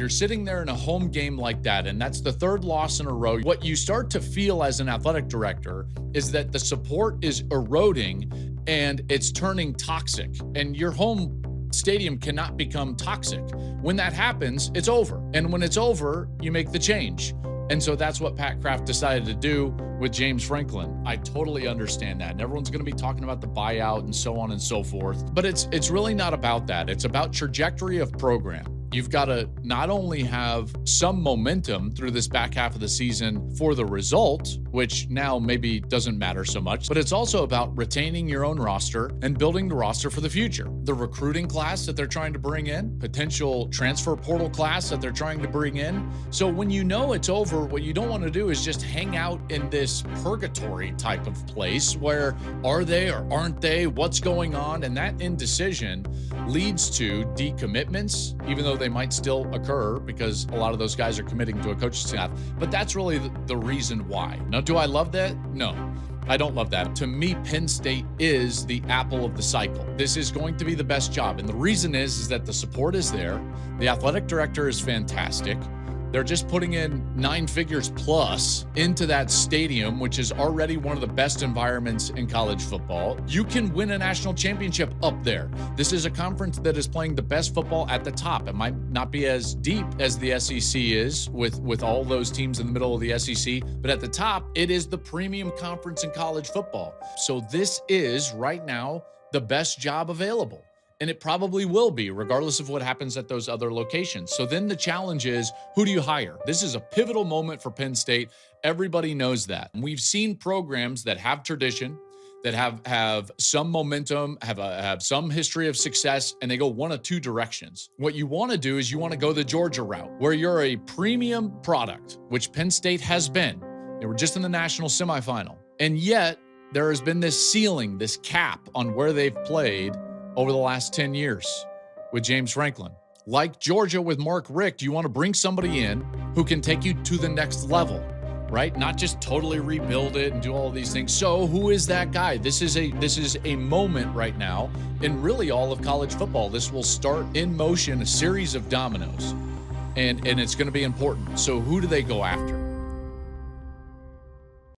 You're sitting there in a home game like that, and that's the third loss in a row. What you start to feel as an athletic director is that the support is eroding and it's turning toxic, and your home stadium cannot become toxic. When that happens, it's over. And when it's over, you make the change. And so that's what Pat Kraft decided to do with James Franklin. I totally understand that. And everyone's going to be talking about the buyout and so on and so forth. But it's really not about that. It's about trajectory of program. You've got to not only have some momentum through this back half of the season for the result, which now maybe doesn't matter so much, but it's also about retaining your own roster and building the roster for the future. The recruiting class that they're trying to bring in, potential transfer portal class that they're trying to bring in. So when you know it's over, what you don't want to do is just hang out in this purgatory type of place where are they or aren't they? What's going on? And that indecision leads to decommitments, even though they might still occur because a lot of those guys are committing to a coaching staff. But that's really the reason why. Now, do I love that? No, I don't love that. To me, Penn State is the apple of the cycle. This is going to be the best job. And the reason is that the support is there. The athletic director is fantastic. They're just putting in 9 figures plus into that stadium, which is already one of the best environments in college football. You can win a national championship up there. This is a conference that is playing the best football at the top. It might not be as deep as the SEC is with all those teams in the middle of the SEC, but at the top, it is the premium conference in college football. So this is right now the best job available. And it probably will be, regardless of what happens at those other locations. So then the challenge is, who do you hire? This is a pivotal moment for Penn State. Everybody knows that. And we've seen programs that have tradition, that have some momentum, have some history of success, and they go one of two directions. What you want to do is you want to go the Georgia route, where you're a premium product, which Penn State has been. They were just in the national semifinal. And yet, there has been this ceiling, this cap on where they've played over the last 10 years with James Franklin. Like Georgia with Mark Richt, you want to bring somebody in who can take you to the next level, right? Not just totally rebuild it and do all of these things. So who is that guy? This is a moment right now in really all of college football. This will start in motion a series of dominoes, and it's going to be important. So who do they go after?